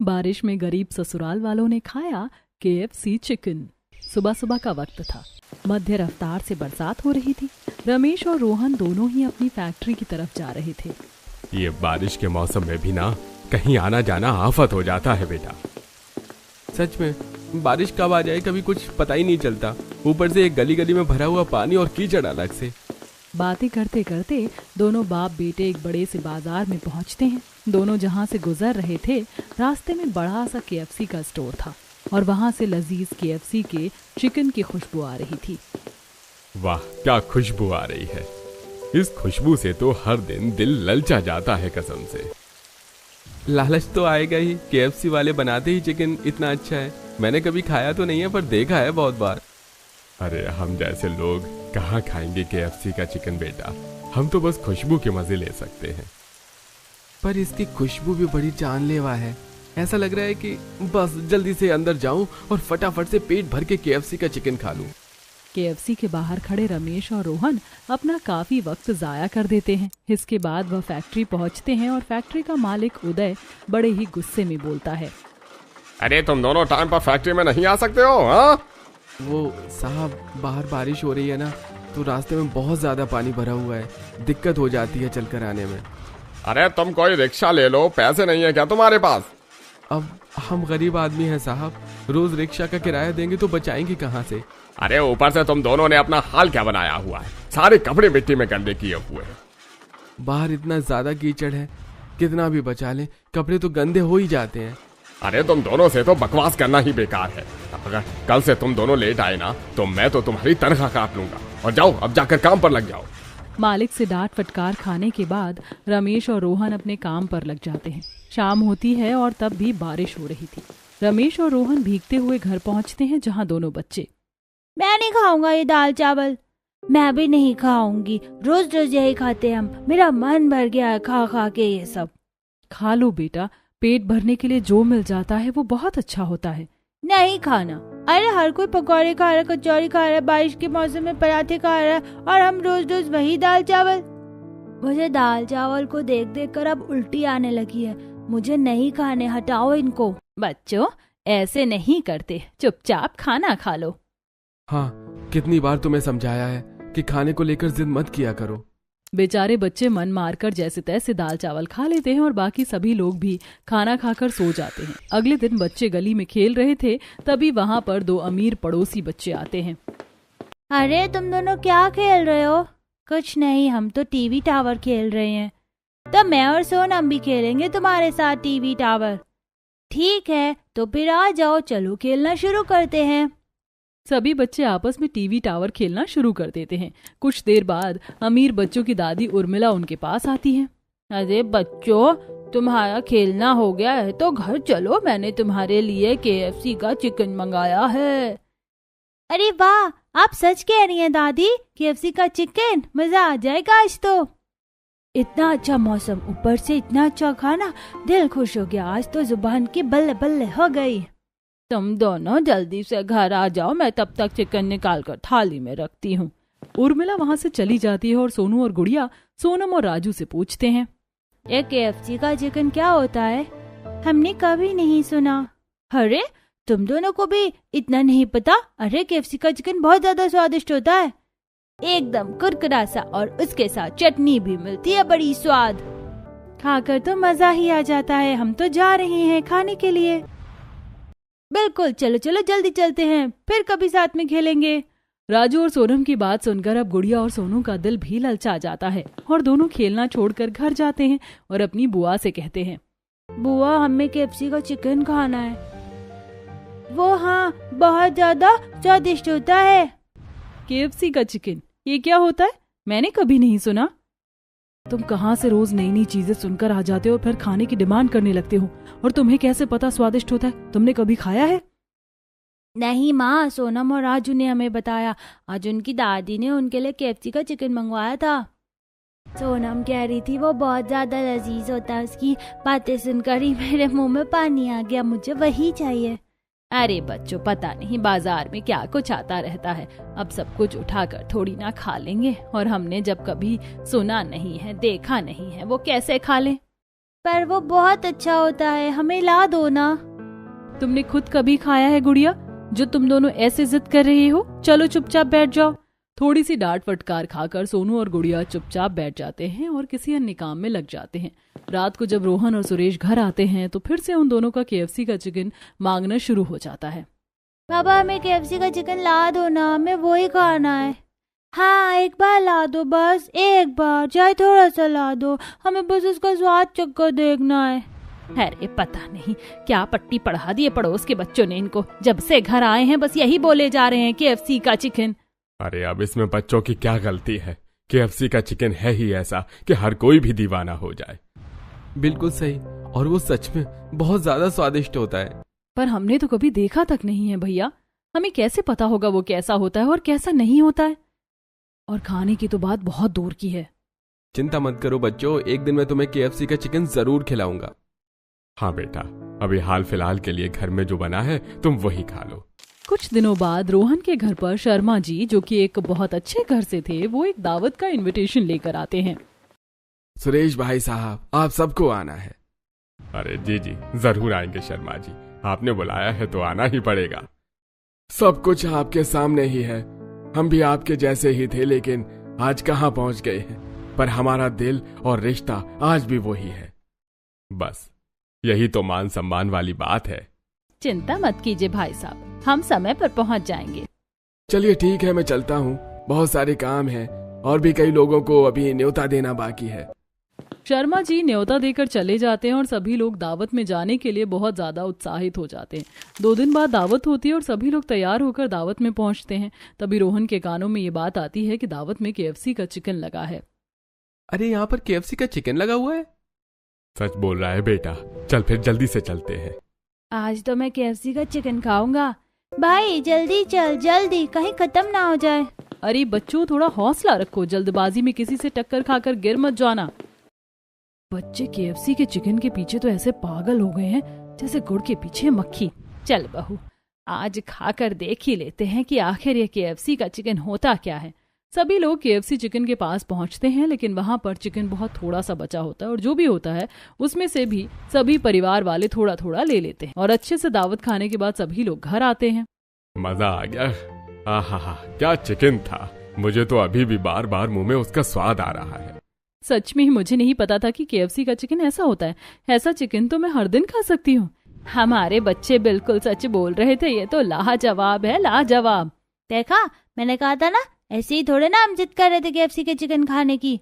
बारिश में गरीब ससुराल वालों ने खाया KFC चिकन। सुबह सुबह का वक्त था। मध्य रफ्तार से बरसात हो रही थी। रमेश और रोहन दोनों ही अपनी फैक्ट्री की तरफ जा रहे थे। ये बारिश के मौसम में भी ना कहीं आना जाना आफत हो जाता है बेटा। सच में बारिश कब आ जाए कभी कुछ पता ही नहीं चलता। ऊपर से एक गली गली में भरा हुआ पानी और कीचड़ अलग से। बातें करते करते दोनों बाप बेटे एक बड़े से बाजार में पहुंचते हैं। दोनों जहां से गुजर रहे थे रास्ते में बड़ा सा KFC का स्टोर था और वहां से लजीज KFC के चिकन की खुशबू आ रही थी। वाह क्या खुशबू आ रही है। इस खुशबू से तो हर दिन दिल ललचा जाता है कसम से। लालच तो आएगा ही। KFC वाले बनाते ही चिकन इतना अच्छा है। मैंने कभी खाया तो नहीं है पर देखा है बहुत बार। अरे हम जैसे लोग कहाँ खाएंगे KFC का चिकन बेटा। हम तो बस खुशबू के मजे ले सकते हैं। पर इसकी खुशबू भी बड़ी जानलेवा है। ऐसा लग रहा है कि बस जल्दी से अंदर जाऊं और फटाफट से पेट भर के KFC का चिकन खा लूं। KFC के बाहर खड़े रमेश और रोहन अपना काफी वक्त जाया कर देते हैं। इसके बाद वह फैक्ट्री पहुंचते हैं और फैक्ट्री का मालिक उदय बड़े ही गुस्से में बोलता है, अरे तुम दोनों टाइम पर फैक्ट्री में नहीं आ सकते हो? हाँ वो साहब बाहर बारिश हो रही है ना, तो रास्ते में बहुत ज्यादा पानी भरा हुआ है, दिक्कत हो जाती है चलकर आने में। अरे तुम कोई रिक्शा ले लो, पैसे नहीं है क्या तुम्हारे पास? अब हम गरीब आदमी हैं साहब, रोज रिक्शा का किराया देंगे तो बचाएंगे कहाँ से। अरे ऊपर से तुम दोनों ने अपना हाल क्या बनाया हुआ है। सारे कपड़े मिट्टी में गंदे किए हुए हैं। बाहर इतना ज्यादा कीचड़ है, कितना भी बचा लें कपड़े तो गंदे हो ही जाते हैं। अरे तुम दोनों से तो बकवास करना ही बेकार है। अगर कल से तुम दोनों लेट आए ना तो मैं तो तुम्हारी तनख्वाह काट लूंगा। और जाओ अब जाकर काम पर लग जाओ। मालिक से डांट फटकार खाने के बाद रमेश और रोहन अपने काम पर लग जाते हैं। शाम होती है और तब भी बारिश हो रही थी। रमेश और रोहन भीगते हुए घर पहुंचते हैं जहां दोनों बच्चे, मैं नहीं खाऊंगा ये दाल चावल। मैं भी नहीं खाऊंगी, रोज रोज यही खाते हैं हम। मेरा मन भर गया है खा खा के ये सब। खा लो बेटा, पेट भरने के लिए जो मिल जाता है वो बहुत अच्छा होता है। नहीं खाना। अरे हर कोई पकौड़े खा रहा है, कचौड़ी खा रहा है, बारिश के मौसम में पराठे खा रहा है और हम रोज रोज वही दाल चावल। मुझे दाल चावल को देख देख कर अब उल्टी आने लगी है। मुझे नहीं खाने, हटाओ इनको। बच्चों ऐसे नहीं करते, चुपचाप खाना खा लो। हाँ, कितनी बार तुम्हें समझाया है कि खाने को लेकर जिद मत किया करो। बेचारे बच्चे मन मारकर जैसे तैसे दाल चावल खा लेते हैं और बाकी सभी लोग भी खाना खाकर सो जाते हैं। अगले दिन बच्चे गली में खेल रहे थे, तभी वहाँ पर दो अमीर पड़ोसी बच्चे आते हैं। अरे तुम दोनों क्या खेल रहे हो? कुछ नहीं, हम तो टीवी टावर खेल रहे हैं। तो मैं और सोनम भी खेलेंगे तुम्हारे साथ टीवी टावर। ठीक है, तो फिर आ जाओ, चलो खेलना शुरू करते हैं। सभी बच्चे आपस में टीवी टावर खेलना शुरू कर देते हैं। कुछ देर बाद अमीर बच्चों की दादी उर्मिला उनके पास आती है। अरे बच्चों, तुम्हारा खेलना हो गया है तो घर चलो, मैंने तुम्हारे लिए KFC का चिकन मंगाया है। अरे वाह, आप सच कह रही हैं दादी, KFC का चिकन, मजा आ जाएगा आज तो। इतना अच्छा मौसम, ऊपर से इतना अच्छा खाना, दिल खुश हो गया। आज तो जुबान की बल्ले बल्ले हो गई। तुम दोनों जल्दी से घर आ जाओ, मैं तब तक चिकन निकाल कर थाली में रखती हूँ। उर्मिला वहाँ से चली जाती है और सोनू और गुड़िया सोनम और राजू से पूछते हैं, ये KFC का चिकन क्या होता है? हमने कभी नहीं सुना। अरे तुम दोनों को भी इतना नहीं पता? अरे KFC का चिकन बहुत ज्यादा स्वादिष्ट होता है, एकदम कुरकुरा सा, और उसके साथ चटनी भी मिलती है, बड़ी स्वाद। खाकर तो मजा ही आ जाता है। हम तो जा रहे हैं खाने के लिए। बिल्कुल, चलो चलो जल्दी चलते हैं, फिर कभी साथ में खेलेंगे। राजू और सोनम की बात सुनकर अब गुड़िया और सोनू का दिल भी ललचा जाता है और दोनों खेलना छोड़कर घर जाते हैं और अपनी बुआ से कहते हैं, बुआ हमें KFC का चिकन खाना है। वो हाँ, बहुत ज्यादा स्वादिष्ट होता है। KFC का चिकन, ये क्या होता है? मैंने कभी नहीं सुना। तुम कहाँ से रोज नई नई चीजें सुनकर आ जाते हो और फिर खाने की डिमांड करने लगते हो, और तुम्हें कैसे पता स्वादिष्ट होता है? तुमने कभी खाया है? नहीं माँ, सोनम और राजू ने हमें बताया। आज उनकी दादी ने उनके लिए KFC का चिकन मंगवाया था। सोनम कह रही थी वो बहुत ज्यादा लजीज होता है। उसकी बातें सुनकर ही मेरे मुंह में पानी आ गया, मुझे वही चाहिए। अरे बच्चों, पता नहीं बाजार में क्या कुछ आता रहता है। अब सब कुछ उठाकर थोड़ी ना खा लेंगे, और हमने जब कभी सुना नहीं है, देखा नहीं है, वो कैसे खा लें? पर वो बहुत अच्छा होता है, हमें ला दो ना। तुमने खुद कभी खाया है गुड़िया, जो तुम दोनों ऐसे जिद कर रही हो? चलो चुपचाप बैठ जाओ। थोड़ी सी डांट फटकार खाकर सोनू और गुड़िया चुपचाप बैठ जाते हैं और किसी अन्य काम में लग जाते हैं। रात को जब रोहन और सुरेश घर आते हैं तो फिर से उन दोनों का KFC का चिकन मांगना शुरू हो जाता है। पापा हमें KFC का चिकन ला दो ना, हमें वही खाना है। हाँ एक बार ला दो, बस एक बार, चाहे थोड़ा सा ला दो, हमें बस उसका स्वाद चक्कर देखना है। अरे पता नहीं क्या पट्टी पढ़ा दिए पड़ोस के बच्चों ने इनको, जब से घर आए हैं बस यही बोले जा रहे हैं KFC का चिकन। अरे अब इसमें बच्चों की क्या गलती है? KFC का चिकन है ही ऐसा कि हर कोई भी दीवाना हो जाए। बिल्कुल सही, और वो सच में बहुत ज्यादा स्वादिष्ट होता है। पर हमने तो कभी देखा तक नहीं है भैया, हमें कैसे पता होगा वो कैसा होता है और कैसा नहीं होता है? और खाने की तो बात बहुत दूर की है। चिंता मत करो बच्चों, एक दिन मैं तुम्हें KFC का चिकन जरूर खिलाऊंगा। हाँ बेटा, अभी हाल फिलहाल के लिए घर में जो बना है तुम वही खा लो। कुछ दिनों बाद रोहन के घर पर शर्मा जी, जो कि एक बहुत अच्छे घर से थे, वो एक दावत का इनविटेशन लेकर आते हैं। सुरेश भाई साहब, आप सबको आना है। अरे जी जी जरूर आएंगे शर्मा जी, आपने बुलाया है तो आना ही पड़ेगा। सब कुछ आपके सामने ही है, हम भी आपके जैसे ही थे, लेकिन आज कहाँ पहुँच गए हैं, पर हमारा दिल और रिश्ता आज भी वही है। बस यही तो मान सम्मान वाली बात है। चिंता मत कीजिए भाई साहब, हम समय पर पहुंच जाएंगे। चलिए ठीक है, मैं चलता हूँ, बहुत सारे काम हैं और भी कई लोगों को अभी न्योता देना बाकी है। शर्मा जी न्योता देकर चले जाते हैं और सभी लोग दावत में जाने के लिए बहुत ज्यादा उत्साहित हो जाते हैं। 2 दिन बाद दावत होती है और सभी लोग तैयार होकर दावत में पहुंचते हैं। तभी रोहन के कानों में ये बात आती है कि दावत में KFC का चिकन लगा है। अरे यहाँ पर KFC का चिकन लगा हुआ है? सच बोल रहा है बेटा, चल फिर जल्दी से चलते हैं। आज तो मैं KFC का चिकन खाऊंगा। भाई जल्दी चल, जल्दी, कहीं खत्म ना हो जाए। अरे बच्चों थोड़ा हौसला रखो, जल्दबाजी में किसी से टक्कर खाकर गिर मत जाना। बच्चे KFC के चिकन के पीछे तो ऐसे पागल हो गए हैं जैसे गुड़ के पीछे मक्खी। चल बहू, आज खाकर देख ही लेते हैं कि आखिर ये KFC का चिकन होता क्या है। सभी लोग KFC चिकन के पास पहुंचते हैं, लेकिन वहां पर चिकन बहुत थोड़ा सा बचा होता है और जो भी होता है उसमें से भी सभी परिवार वाले थोड़ा थोड़ा ले लेते हैं। और अच्छे से दावत खाने के बाद सभी लोग घर आते हैं। मजा आ गया। आहा क्या चिकन था, मुझे तो अभी भी बार बार मुंह में उसका स्वाद आ रहा है। सच में ही मुझे नहीं पता था कि KFC का चिकन ऐसा होता है। ऐसा चिकन तो मैं हर दिन खा सकती हूँ। हमारे बच्चे बिल्कुल सच बोल रहे थे, ये तो लाजवाब है, लाजवाब। देखा, मैंने कहा था ना, ऐसे ही थोड़े ना हम जिद कर रहे थे KFC के चिकन खाने की।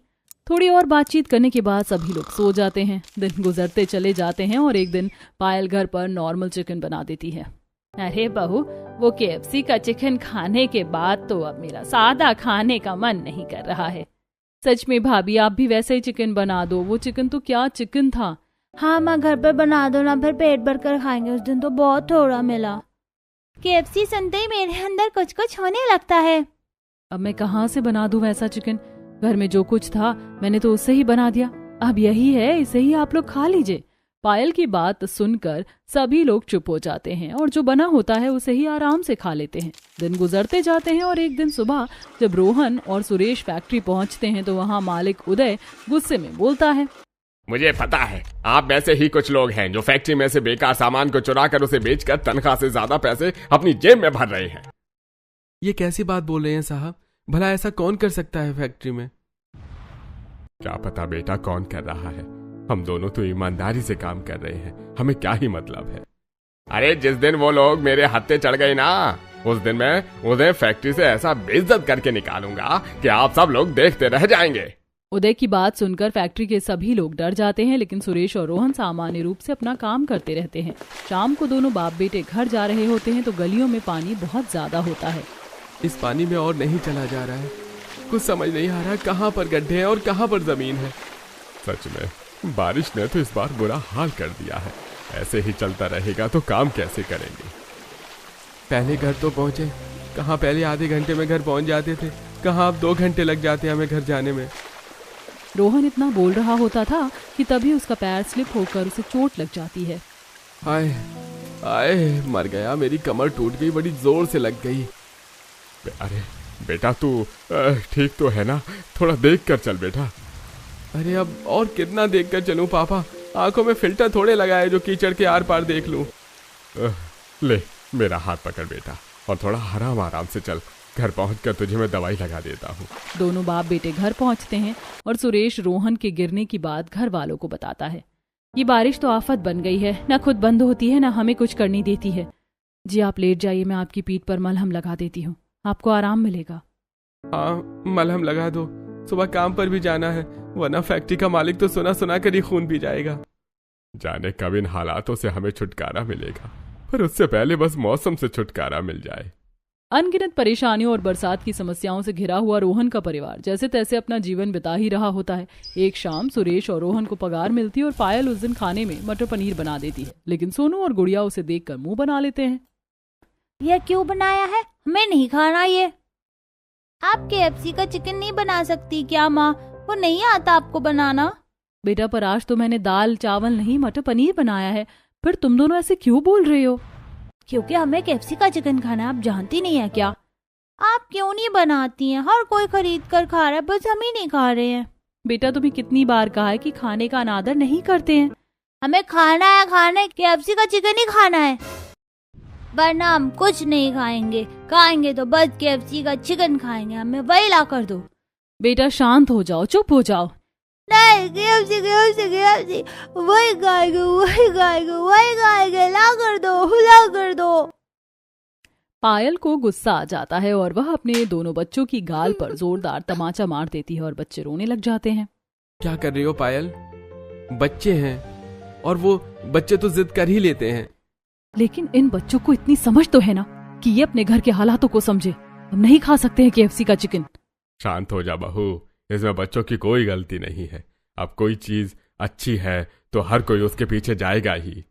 थोड़ी और बातचीत करने के बाद सभी लोग सो जाते हैं। दिन गुजरते चले जाते हैं और एक दिन पायल घर पर नॉर्मल चिकन बना देती है। अरे बहू, वो KFC का चिकन खाने के बाद तो अब मेरा सादा खाने का मन नहीं कर रहा है। सच में भाभी, आप भी वैसे ही चिकन बना दो। वो चिकन तो क्या चिकन था। हाँ माँ, घर पर बना दो ना, फिर पेट भर कर खाएंगे। उस दिन तो बहुत थोड़ा मिला। KFC सुनते ही मेरे अंदर कुछ कुछ होने लगता है। अब मैं कहाँ से बना दूं वैसा चिकन? घर में जो कुछ था मैंने तो उससे ही बना दिया। अब यही है, इसे ही आप लोग खा लीजिए। पायल की बात सुनकर सभी लोग चुप हो जाते हैं और जो बना होता है उसे ही आराम से खा लेते हैं। दिन गुजरते जाते हैं और एक दिन सुबह जब रोहन और सुरेश फैक्ट्री पहुंचते हैं तो वहां मालिक उदय गुस्से में बोलता है, मुझे पता है आप में से ही कुछ लोग हैं जो फैक्ट्री में से बेकार सामान को चुरा कर उसे बेचकर तनख्वाह से ज्यादा पैसे अपनी जेब में भर रहे हैं। ये कैसी बात बोल रहे हैं साहब? भला ऐसा कौन कर सकता है फैक्ट्री में? क्या पता बेटा कौन कर रहा है, हम दोनों तो ईमानदारी से काम कर रहे हैं, हमें क्या ही मतलब है। अरे जिस दिन वो लोग मेरे हत्थे चढ़ गए ना, उस दिन मैं उन्हें फैक्ट्री से ऐसा बेइज्जत करके निकालूंगा कि आप सब लोग देखते रह जाएंगे। उदय की बात सुनकर फैक्ट्री के सभी लोग डर जाते हैं, लेकिन सुरेश और रोहन सामान्य रूप से अपना काम करते रहते हैं। शाम को दोनों बाप बेटे घर जा रहे होते हैं तो गलियों में पानी बहुत ज्यादा होता है। इस पानी में और नहीं चला जा रहा है, कुछ समझ नहीं आ रहा कहाँ पर गड्ढे हैं और कहाँ पर जमीन है। सच में बारिश ने तो इस बार बुरा हाल कर दिया है, ऐसे ही चलता रहेगा तो काम कैसे करेंगे। पहले घर तो पहुँचे, कहाँ पहले आधे घंटे में घर पहुँच जाते थे, कहाँ अब 2 घंटे लग जाते हैं हमें घर जाने में। रोहन इतना बोल रहा होता था कि तभी उसका पैर स्लिप होकर उसे चोट लग जाती है। आए आए, मर गया, मेरी कमर टूट गई, बड़ी जोर से लग गई। अरे बेटा तू ठीक तो है ना, थोड़ा देख कर चल बेटा। अरे अब और कितना देख कर चलूं पापा, आंखों में फिल्टर थोड़े लगाए जो कीचड़ के आर पार देख लूं। ले मेरा हाथ पकड़ बेटा और थोड़ा आराम आराम से चल। घर पहुंचकर तुझे मैं दवाई लगा देता हूँ। दोनों बाप बेटे घर पहुंचते हैं और सुरेश रोहन के गिरने की बात घर वालों को बताता है। ये बारिश तो आफत बन गई है, ना खुद बंद होती है ना हमें कुछ करनी देती है। जी आप लेट जाइए, मैं आपकी पीठ पर मलहम लगा देती हूँ, आपको आराम मिलेगा। हाँ मलहम लगा दो, सुबह काम पर भी जाना है, वरना फैक्ट्री का मालिक तो सुना सुना कर ही खून पी जाएगा। जाने कब इन हालातों से हमें छुटकारा मिलेगा, पर उससे पहले बस मौसम से छुटकारा मिल जाए। अनगिनत परेशानियों और बरसात की समस्याओं से घिरा हुआ रोहन का परिवार जैसे तैसे अपना जीवन बिता ही रहा होता है। एक शाम सुरेश और रोहन को पगार मिलती है और पायल उस दिन खाने में मटर पनीर बना देती है, लेकिन सोनू और गुड़िया उसे देखकर मुंह बना लेते हैं। यह क्यों बनाया है, हमें नहीं खाना ये। आप KFC का चिकन नहीं बना सकती क्या माँ, वो नहीं आता आपको बनाना? बेटा पर आज तो मैंने दाल चावल नहीं मटर पनीर बनाया है, फिर तुम दोनों ऐसे क्यों बोल रहे हो? क्योंकि हमें KFC का चिकन खाना है, आप जानती नहीं है क्या? आप क्यों नहीं बनाती हैं? हर कोई खरीद कर खा रहा है, बस हम ही नहीं खा रहे हैं। बेटा तुम्हें कितनी बार कहा है कि खाने का अनादर नहीं करते हैं। हमें खाना है, KFC का चिकन ही खाना है, वरना हम कुछ नहीं खाएंगे। खाएंगे तो बस KFC का चिकन खाएंगे, हमें वही ला कर दो। बेटा शांत हो जाओ, चुप हो जाओ। नहीं, KFC वही खाएंगे, ला कर दो। पायल को गुस्सा आ जाता है और वह अपने दोनों बच्चों की गाल पर जोरदार तमाचा मार देती है और बच्चे रोने लग जाते हैं। क्या कर रही हो पायल? बच्चे हैं और वो बच्चे तो जिद कर ही लेते हैं। लेकिन इन बच्चों को इतनी समझ तो है ना कि ये अपने घर के हालातों को समझे। हम नहीं खा सकते हैं KFC का चिकन। शांत हो जा बहू, इसमें बच्चों की कोई गलती नहीं है। अब कोई चीज अच्छी है तो हर कोई उसके पीछे जाएगा ही।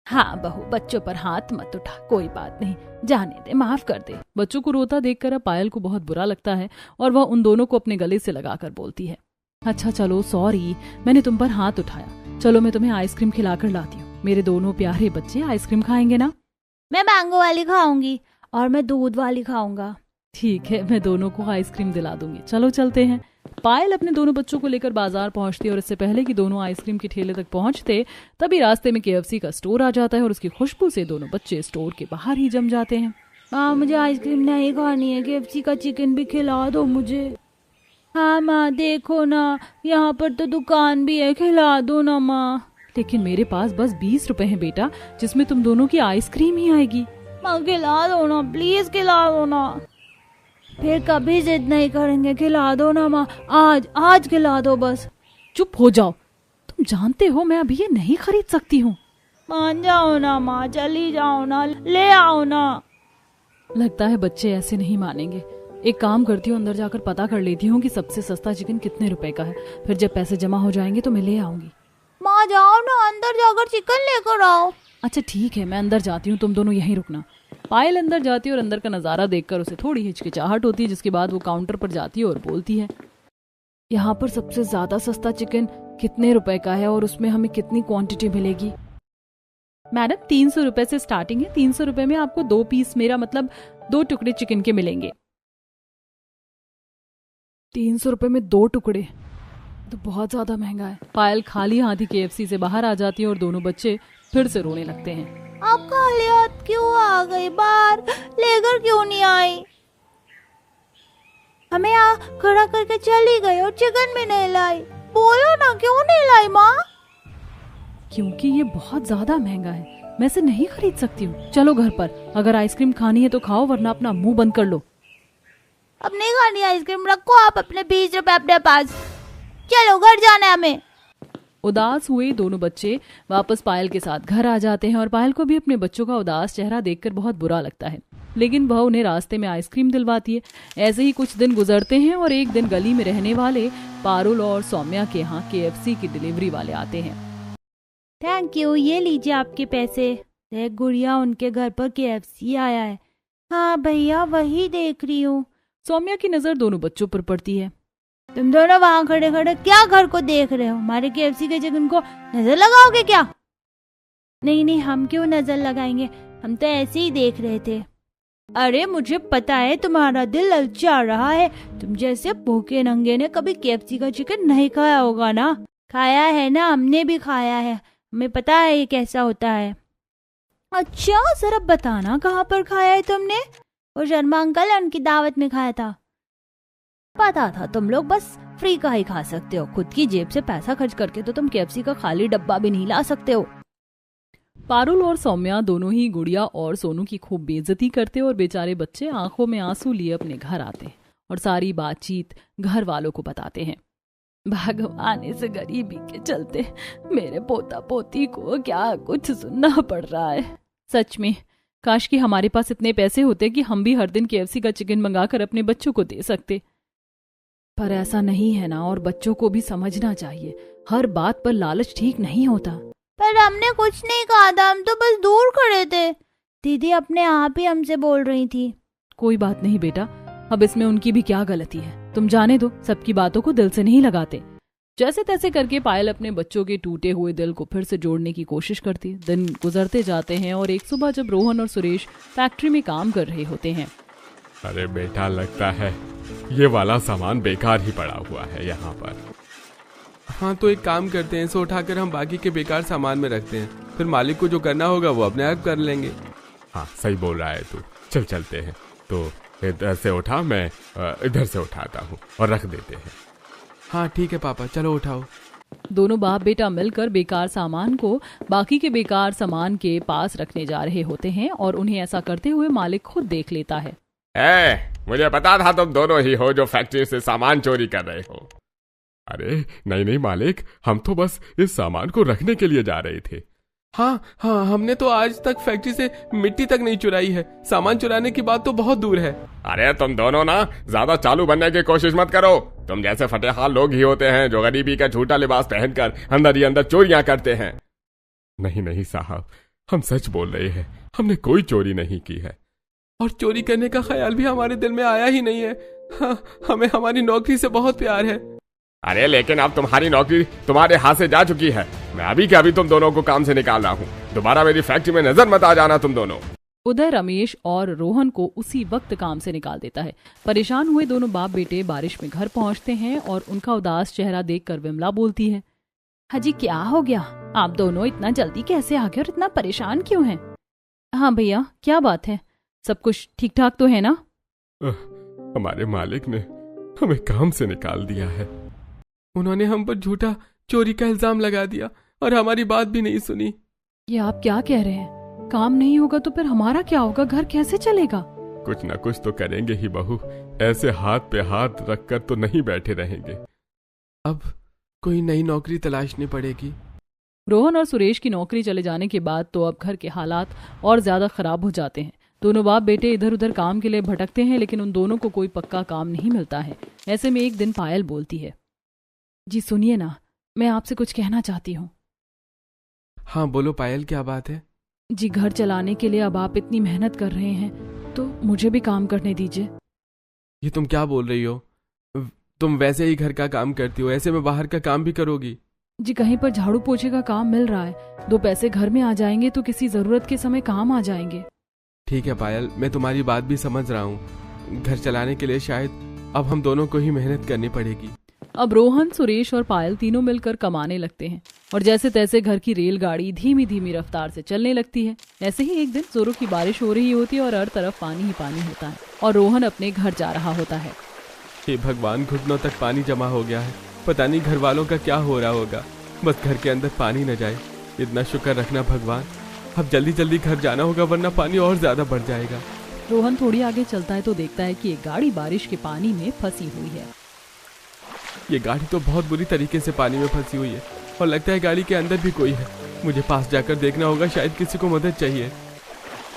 हाँ बहू, बच्चों पर हाथ मत उठा, कोई बात नहीं, जाने दे, माफ कर दे। बच्चों को रोता देखकर अब पायल को बहुत बुरा लगता है और वह उन दोनों को अपने गले से लगाकर बोलती है, अच्छा चलो सॉरी, मैंने तुम पर हाथ उठाया, चलो मैं तुम्हें आइसक्रीम खिलाकर लाती हूँ। मेरे दोनों प्यारे बच्चे आइसक्रीम खाएंगे ना? मैं मैंगो वाली खाऊंगी और मैं दूध वाली खाऊंगा। ठीक है, मैं दोनों को आइसक्रीम दिला दूंगी, चलो चलते हैं। पायल अपने दोनों बच्चों को लेकर बाजार पहुंचती है और इससे पहले कि दोनों आइसक्रीम के ठेले तक पहुंचते तभी रास्ते में KFC का स्टोर आ जाता है और उसकी खुशबू से दोनों बच्चे स्टोर के बाहर ही जम जाते हैं। हाँ मुझे आइसक्रीम नहीं खानी है, KFC का चिकन भी खिला दो मुझे। हाँ माँ देखो ना, यहाँ पर तो दुकान भी है, खिला दो ना माँ। लेकिन मेरे पास बस 20 रुपए है बेटा, जिसमें तुम दोनों की आइसक्रीम ही आएगी। माँ खिला दो ना, प्लीज खिला दो ना। फिर कभी जिद नहीं करेंगे, खिला दो ना माँ, आज खिला दो बस। चुप हो जाओ, तुम जानते हो मैं अभी ये नहीं खरीद सकती हूँ। मान जाओ ना माँ, चली जाओ ना, ले आओ ना। लगता है बच्चे ऐसे नहीं मानेंगे। एक काम करती हूँ, अंदर जाकर पता कर लेती हूँ कि सबसे सस्ता चिकन कितने रुपए का है, फिर जब पैसे जमा हो जाएंगे तो मैं ले आऊंगी। माँ जाओ ना, अंदर जाकर चिकन लेकर आओ। अच्छा ठीक है, मैं अंदर जाती हूँ, तुम दोनों यहीं रुकना। पायल अंदर जाती है और अंदर का नजारा देखकर उसे थोड़ी हिचकिचाहट होती है, जिसके बाद वो काउंटर पर जाती है और बोलती है, यहाँ पर सबसे ज्यादा सस्ता चिकन कितने रुपए का है और उसमें हमें कितनी क्वांटिटी मिलेगी? मैडम 300 रुपए से स्टार्टिंग है, 300 रुपए में आपको 2 पीस, मेरा मतलब 2 टुकड़े चिकन के मिलेंगे। 300 रुपए में 2 टुकड़े तो बहुत ज्यादा महंगा है। पायल खाली हाथी KFC से बाहर आ जाती है और दोनों बच्चे फिर से रोने लगते हैं। आप खाली हाथ क्यों आ गई, बाहर लेकर क्यों नहीं आई? हमें यहाँ खड़ा करके चली गई और चिकन भी नहीं लाई। बोलो ना क्यों नहीं लाई माँ? क्योंकि ये बहुत ज्यादा महंगा है, मैं इसे नहीं खरीद सकती हूँ। चलो घर पर, अगर आइसक्रीम खानी है तो खाओ, वरना अपना मुंह बंद कर लो। अब नहीं खानी आइसक्रीम, रखो आप अपने 20 रुपए अपने पास, चलो घर जाना है हमें। उदास हुए दोनों बच्चे वापस पायल के साथ घर आ जाते हैं और पायल को भी अपने बच्चों का उदास चेहरा देखकर बहुत बुरा लगता है, लेकिन वह उन्हें रास्ते में आइसक्रीम दिलवाती है। ऐसे ही कुछ दिन गुजरते हैं और एक दिन गली में रहने वाले पारुल और सौम्या के यहाँ KFC की डिलीवरी वाले आते हैं। थैंक यू, ये लीजिए आपके पैसे। देख गुड़िया, उनके घर पर KFC आया है। हाँ भैया वही देख रही हूँ। सौम्या की नजर दोनों बच्चों पर पड़ती है। तुम दोनों वहाँ खड़े खड़े क्या घर को देख रहे हो? हमारे KFC के चिकन को नजर लगाओगे क्या? नहीं, हम क्यों नजर लगाएंगे, हम तो ऐसे ही देख रहे थे। अरे मुझे पता है तुम्हारा दिल ललचा रहा है, तुम जैसे भूखे नंगे ने कभी KFC का चिकन नहीं खाया होगा ना। खाया है ना, हमने भी खाया है, हमें पता है ये कैसा होता है। अच्छा, जरा बताना कहाँ पर खाया है तुमने? वो शर्मा अंकल है, उनकी दावत में खाया था। पता था तुम लोग बस फ्री का ही खा सकते हो, खुद की जेब से पैसा खर्च करके तो तुम केएफसी का खाली डब्बा भी नहीं ला सकते हो। पारुल और सौम्या दोनों ही गुड़िया और सोनू की खूब बेइज्जती करते और बेचारे बच्चे आंखों में आंसू लिए अपने घर आते और सारी बातचीत घर वालों को बताते हैं। भगवान, इस गरीबी के चलते मेरे पोता पोती को क्या कुछ सुनना पड़ रहा है। सच में काश कि हमारे पास इतने पैसे होते कि हम भी हर दिन केएफसी का चिकन मंगाकर अपने बच्चों को दे सकते, पर ऐसा नहीं है ना। और बच्चों को भी समझना चाहिए, हर बात पर लालच ठीक नहीं होता। पर हमने कुछ नहीं कहा था, हम तो बस दूर खड़े थे। दीदी अपने आप ही हमसे बोल रही थी। कोई बात नहीं बेटा, अब इसमें उनकी भी क्या गलती है, तुम जाने दो, सबकी बातों को दिल से नहीं लगाते। जैसे तैसे करके पायल अपने बच्चों के टूटे हुए दिल को फिर से जोड़ने की कोशिश करती है। दिन गुजरते जाते हैं और एक सुबह जब रोहन और सुरेश फैक्ट्री में काम कर रहे होते हैं। अरे बेटा, लगता है ये वाला सामान बेकार ही पड़ा हुआ है यहाँ पर। हाँ तो एक काम करते हैं, इसे उठाकर हम बाकी के बेकार सामान में रखते हैं, फिर मालिक को जो करना होगा वो अपने आप कर लेंगे। हाँ सही बोल रहा है तू, चल चलते हैं। तो इधर से उठा, मैं इधर से उठाता हूँ और रख देते हैं। हाँ ठीक है पापा, चलो उठाओ। दोनों बाप बेटा मिलकर बेकार सामान को बाकी के बेकार सामान के पास रखने जा रहे होते हैं और उन्हें ऐसा करते हुए मालिक खुद देख लेता है। मुझे पता था तुम दोनों ही हो जो फैक्ट्री से सामान चोरी कर रहे हो। अरे नहीं नहीं मालिक, हम तो बस इस सामान को रखने के लिए जा रहे थे। हाँ हाँ, हमने तो आज तक फैक्ट्री से मिट्टी तक नहीं चुराई है, सामान चुराने की बात तो बहुत दूर है। अरे तुम दोनों ना ज्यादा चालू बनने की कोशिश मत करो। तुम जैसे फटेहाल लोग ही होते हैं जो गरीबी का झूठा लिबास पहनकर अंदर ही अंदर चोरियां करते हैं। नहीं नहीं साहब, हम सच बोल रहे हैं, हमने कोई चोरी नहीं की है। और चोरी करने का ख्याल भी हमारे दिल में आया ही नहीं है। हाँ, हमें हमारी नौकरी से बहुत प्यार है। अरे लेकिन अब तुम्हारी नौकरी तुम्हारे हाथ से जा चुकी है। मैं अभी के अभी तुम दोनों को काम से निकाल रहा हूँ, दोबारा मेरी फैक्ट्री में नजर मत आ जाना तुम दोनों। उधर रमेश और रोहन को उसी वक्त काम से निकाल देता है। परेशान हुए दोनों बाप बेटे बारिश में घर पहुंचते हैं और उनका उदास चेहरा देखकर विमला बोलती है, हाजी क्या हो गया, आप दोनों इतना जल्दी कैसे आ गए और इतना परेशान क्यों हैं? हाँ भैया, क्या बात है, सब कुछ ठीक ठाक तो है ना? हमारे मालिक ने हमें काम से निकाल दिया है। उन्होंने हम पर झूठा चोरी का इल्जाम लगा दिया और हमारी बात भी नहीं सुनी। ये आप क्या कह रहे हैं? काम नहीं होगा तो फिर हमारा क्या होगा, घर कैसे चलेगा? कुछ न कुछ तो करेंगे ही बहू, ऐसे हाथ पे हाथ रखकर तो नहीं बैठे रहेंगे। अब कोई नई नौकरी तलाशनी पड़ेगी। रोहन और सुरेश की नौकरी चले जाने के बाद तो अब घर के हालात और ज्यादा खराब हो जाते हैं। दोनों बाप बेटे इधर उधर काम के लिए भटकते हैं, लेकिन उन दोनों को कोई पक्का काम नहीं मिलता है। ऐसे में एक दिन पायल बोलती है, जी सुनिए ना, मैं आपसे कुछ कहना चाहती हूँ। हाँ बोलो पायल, क्या बात है? जी घर चलाने के लिए अब आप इतनी मेहनत कर रहे हैं तो मुझे भी काम करने दीजिए। ये तुम क्या बोल रही हो? तुम वैसे ही घर का काम करती हो, ऐसे में बाहर का काम भी करोगी? जी कहीं पर झाड़ू पोछे का काम मिल रहा है, 2 पैसे घर में आ जाएंगे तो किसी जरूरत के समय काम आ जाएंगे। ठीक है पायल, मैं तुम्हारी बात भी समझ रहा हूँ। घर चलाने के लिए शायद अब हम दोनों को ही मेहनत करनी पड़ेगी। अब रोहन, सुरेश और पायल तीनों मिलकर कमाने लगते हैं और जैसे तैसे घर की रेलगाड़ी धीमी धीमी रफ्तार से चलने लगती है। ऐसे ही एक दिन जोरों की बारिश हो रही होती है और हर तरफ पानी ही पानी होता है और रोहन अपने घर जा रहा होता है। हे भगवान, घुटनों तक पानी जमा हो गया है, पता नहीं घर वालों का क्या हो रहा होगा। बस घर के अंदर पानी न जाए, इतना शुक्र रखना भगवान। अब जल्दी जल्दी घर जाना होगा वरना पानी और ज्यादा बढ़ जाएगा। रोहन थोड़ी आगे चलता है तो देखता है कि एक गाड़ी बारिश के पानी में फंसी हुई है। ये गाड़ी तो बहुत बुरी तरीके से पानी में फंसी हुई है और लगता है गाड़ी के अंदर भी कोई है। मुझे पास जाकर देखना होगा, शायद किसी को मदद चाहिए।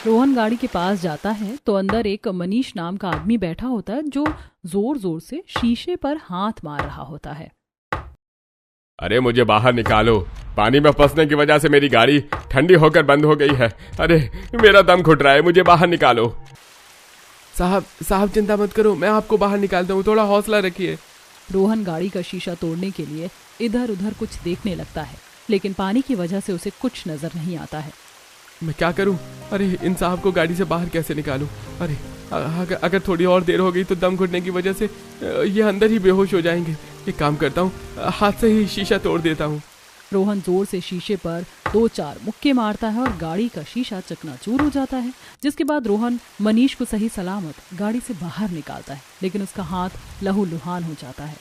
रोहन गाड़ी के पास जाता है तो अंदर एक मनीष नाम का आदमी बैठा होता है जो जोर जोर से शीशे पर हाथ मार रहा होता है। अरे मुझे बाहर निकालो, पानी में फंसने की वजह से मेरी गाड़ी ठंडी होकर बंद हो गई है। अरे मेरा दम घुट रहा है, मुझे बाहर निकालो। साहब चिंता मत करो, मैं आपको बाहर निकालता हूँ, थोड़ा हौसला रखिए। रोहन गाड़ी का शीशा तोड़ने के लिए इधर उधर कुछ देखने लगता है, लेकिन पानी की वजह से उसे कुछ नजर नहीं आता है। मैं क्या करूं? अरे इन साहब को गाड़ी से बाहर कैसे निकालूं? अरे अगर थोड़ी और देर हो गई तो दम घुटने की वजह से ये अंदर ही बेहोश हो जाएंगे। एक काम करता हूँ, हाथ से ही शीशा तोड़ देता हूँ। रोहन जोर से शीशे पर 2-4 मुक्के मारता है और गाड़ी का शीशा चकनाचूर हो जाता है, जिसके बाद रोहन मनीष को सही सलामत गाड़ी से बाहर निकालता है, लेकिन उसका हाथ लहूलुहान हो जाता है।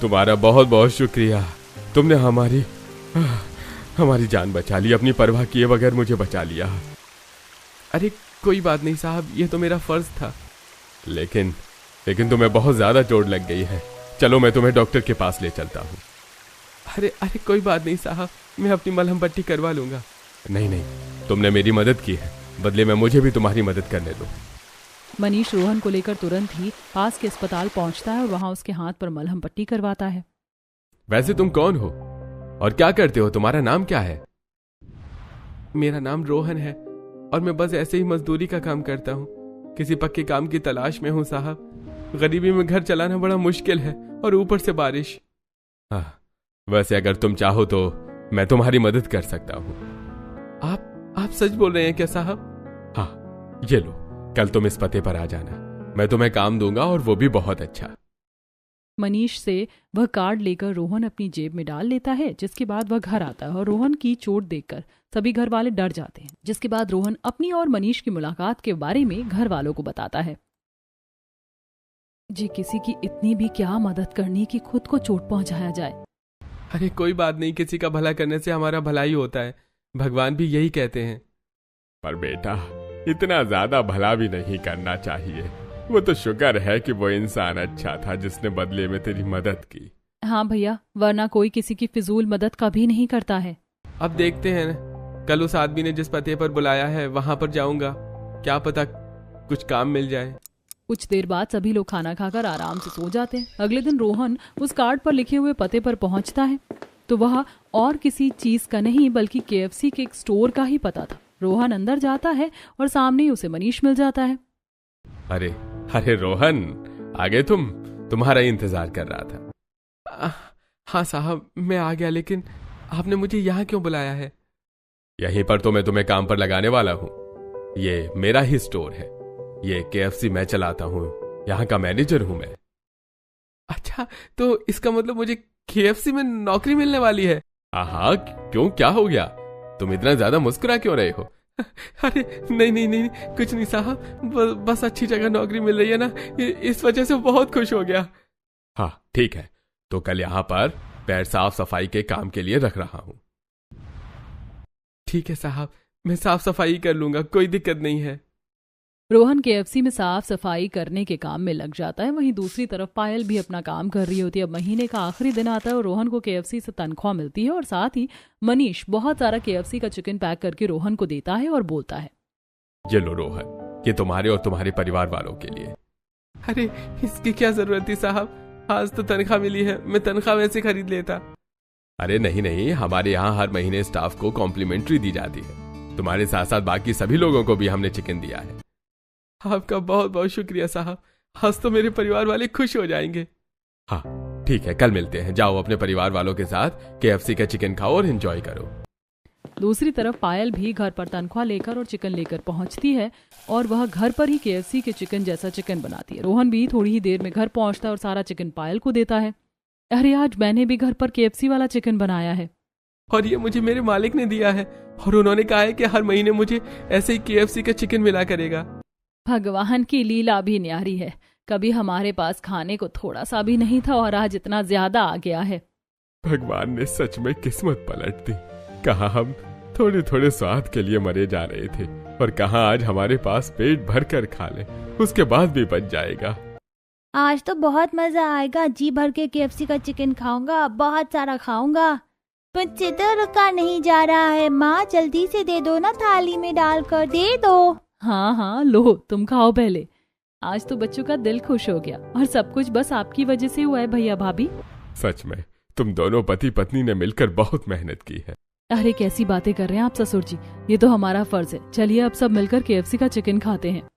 तुम्हारा बहुत बहुत शुक्रिया, तुमने हमारी जान बचा ली, अपनी परवाह किए बगैर मुझे बचा लिया। अरे कोई बात नहीं साहब, ये तो मेरा फर्ज था। लेकिन तुम्हें बहुत ज्यादा चोट लग गई है, चलो मैं तुम्हें डॉक्टर के पास ले चलता हूँ। अरे कोई बात नहीं साहब, मैं अपनी मलहम पट्टी करवा लूंगा। नहीं, तुमने मेरी मदद की है, बदले में मुझे भी तुम्हारी मदद करने दो। मनीष रोहन को लेकर तुरंत ही पास के अस्पताल पहुंचता है और वहां उसके हाथ पर मलहम पट्टी करवाता है। वैसे तुम कौन हो और क्या करते हो, तुम्हारा नाम क्या है? मेरा नाम रोहन है और मैं बस ऐसे ही मजदूरी का काम करता हूँ। किसी पक्के काम की तलाश में हूँ साहब। गरीबी में घर चलाना बड़ा मुश्किल है और ऊपर से बारिश। हाँ, वैसे अगर तुम चाहो तो मैं तुम्हारी मदद कर सकता हूँ। आप सच बोल रहे हैं क्या साहब? हाँ, ये लो, कल तुम इस पते पर आ जाना, मैं तुम्हें काम दूंगा और वो भी बहुत अच्छा। मनीष से वह कार्ड लेकर रोहन अपनी जेब में डाल लेता है, जिसके बाद वह घर आता है और रोहन की चोट देखकर सभी घर वाले डर जाते हैं। जिसके बाद रोहन अपनी और मनीष की मुलाकात के बारे में घर वालों को बताता है। जी, किसी की इतनी भी क्या मदद करनी कि खुद को चोट पहुंचाया जाए। अरे कोई बात नहीं, किसी का भला करने से हमारा भला ही होता है, भगवान भी यही कहते हैं। पर बेटा, इतना ज्यादा भला भी नहीं करना चाहिए। वो तो शुक्र है कि वो इंसान अच्छा था जिसने बदले में तेरी मदद की। हाँ भैया, वरना कोई किसी की फिजूल मदद कभी नहीं करता है। अब देखते हैं, कल उस आदमी ने जिस पते पर बुलाया है वहां पर जाऊंगा, क्या पता कुछ काम मिल जाए। कुछ देर बाद सभी लोग खाना खाकर आराम से सो जाते हैं। अगले दिन रोहन उस कार्ड पर लिखे हुए पते पर पहुंचता है तो वह और किसी चीज का नहीं बल्कि KFC के एक स्टोर का ही पता था। रोहन अंदर जाता है और सामने ही उसे मनीष मिल जाता है। अरे रोहन, आगे तुम्हारा इंतजार कर रहा था। हाँ साहब, मैं आ गया, लेकिन आपने मुझे यहाँ क्यों बुलाया है? यहीं पर तो मैं तुम्हें काम पर लगाने वाला हूँ। ये मेरा ही स्टोर है, ये KFC मैं चलाता हूँ, यहाँ का मैनेजर हूँ मैं। अच्छा, तो इसका मतलब मुझे KFC में नौकरी मिलने वाली है? हाँ, क्यों, क्या हो गया? तुम इतना ज्यादा मुस्कुरा क्यों रहे हो? अरे नहीं, कुछ नहीं साहब, बस अच्छी जगह नौकरी मिल रही है ना, इस वजह से बहुत खुश हो गया। हाँ ठीक है, तो कल यहाँ पर पैर साफ सफाई के काम के लिए रख रहा हूँ। ठीक है साहब, मैं साफ सफाई कर लूंगा, कोई दिक्कत नहीं है। रोहन KFC में साफ सफाई करने के काम में लग जाता है। वहीं दूसरी तरफ पायल भी अपना काम कर रही होती है। अब महीने का आखिरी दिन आता है और रोहन को KFC से तनख्वाह मिलती है और साथ ही मनीष बहुत सारा KFC का चिकन पैक करके रोहन को देता है और बोलता है, ये लो रोहन, ये तुम्हारे और तुम्हारे परिवार वालों के लिए। अरे इसकी क्या जरूरत थी साहब, आज तो तनख्वाह मिली है, मैं तनख्वाह वैसे खरीद लेता। अरे नहीं, हमारे यहाँ हर महीने स्टाफ को कॉम्प्लीमेंट्री दी जाती है, तुम्हारे साथ साथ बाकी सभी लोगों को भी हमने चिकन दिया है। आपका बहुत बहुत शुक्रिया साहब, आज तो मेरे परिवार वाले खुश हो जाएंगे। हाँ ठीक है, कल मिलते हैं, जाओ अपने परिवार वालों के साथ KFC का चिकन खाओ और एंजॉय करो। दूसरी तरफ पायल भी घर पर तनख्वाह लेकर और चिकन लेकर पहुंचती है और वह घर पर ही KFC के चिकन जैसा चिकन बनाती है। रोहन भी थोड़ी ही देर में घर पहुंचता है और सारा चिकन पायल को देता है। अरे आज मैंने भी घर पर KFC वाला चिकन बनाया है और ये मुझे मेरे मालिक ने दिया है और उन्होंने कहा है कि हर महीने मुझे ऐसे ही KFC का चिकन मिला करेगा। भगवान की लीला भी न्यारी है, कभी हमारे पास खाने को थोड़ा सा भी नहीं था और आज इतना ज्यादा आ गया है। भगवान ने सच में किस्मत पलट दी, कहा हम थोड़े थोड़े स्वाद के लिए मरे जा रहे थे और कहा आज हमारे पास पेट भर कर खा ले, उसके बाद भी बच जाएगा। आज तो बहुत मजा आएगा, जी भर के KFC का चिकन खाऊंगा, बहुत सारा खाऊंगा। मुझसे तो रुका नहीं जा रहा है, माँ जल्दी से दे दो ना, थाली में डालकर दे दो। हाँ लो, तुम खाओ पहले। आज तो बच्चों का दिल खुश हो गया और सब कुछ बस आपकी वजह से हुआ है भैया भाभी। सच में तुम दोनों पति पत्नी ने मिलकर बहुत मेहनत की है। अरे कैसी बातें कर रहे हैं आप ससुर जी, ये तो हमारा फर्ज है। चलिए अब सब मिलकर KFC का चिकन खाते हैं।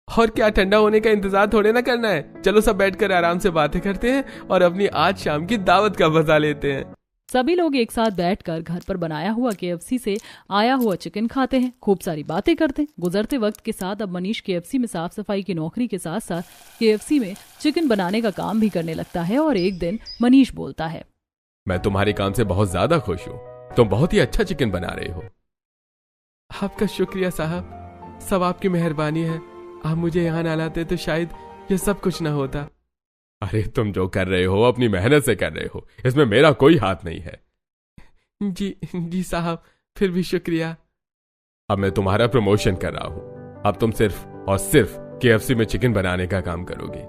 और क्या ठंडा होने का इंतजार थोड़े ना करना है, चलो सब बैठकर आराम से बातें करते हैं और अपनी आज शाम की दावत का मजा लेते हैं। सभी लोग एक साथ बैठकर घर पर बनाया हुआ केएफसी से आया हुआ चिकन खाते हैं, खूब सारी बातें करते हैं। गुजरते वक्त के साथ अब मनीष केएफसी में साफ सफाई की नौकरी के साथ साथ केएफसी में चिकन बनाने का काम भी करने लगता है। और एक दिन मनीष बोलता है, मैं तुम्हारे काम से बहुत ज्यादा खुश हूँ, तुम बहुत ही अच्छा चिकन बना रहे हो। आपका शुक्रिया साहब, सब आपकी मेहरबानी है। आप मुझे यहाँ ना लाते तो शायद ये सब कुछ ना होता। अरे तुम जो कर रहे हो अपनी मेहनत से कर रहे हो, इसमें मेरा कोई हाथ नहीं है। जी साहब, फिर भी शुक्रिया। अब मैं तुम्हारा प्रमोशन कर रहा हूँ, अब तुम सिर्फ और सिर्फ केएफसी में चिकन बनाने का काम करोगे।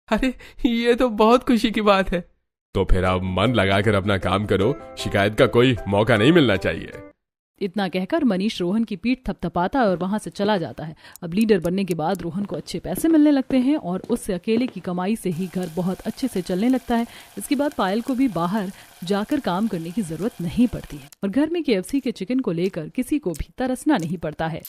अरे ये तो बहुत खुशी की बात है। तो फिर अब मन लगाकर अपना काम करो, शिकायत का कोई मौका नहीं मिलना चाहिए। इतना कहकर मनीष रोहन की पीठ थपथपाता है और वहां से चला जाता है। अब लीडर बनने के बाद रोहन को अच्छे पैसे मिलने लगते हैं और उससे अकेले की कमाई से ही घर बहुत अच्छे से चलने लगता है। इसके बाद पायल को भी बाहर जाकर काम करने की जरूरत नहीं पड़ती है और घर में केएफसी के चिकन को लेकर किसी को भी तरसना नहीं पड़ता है।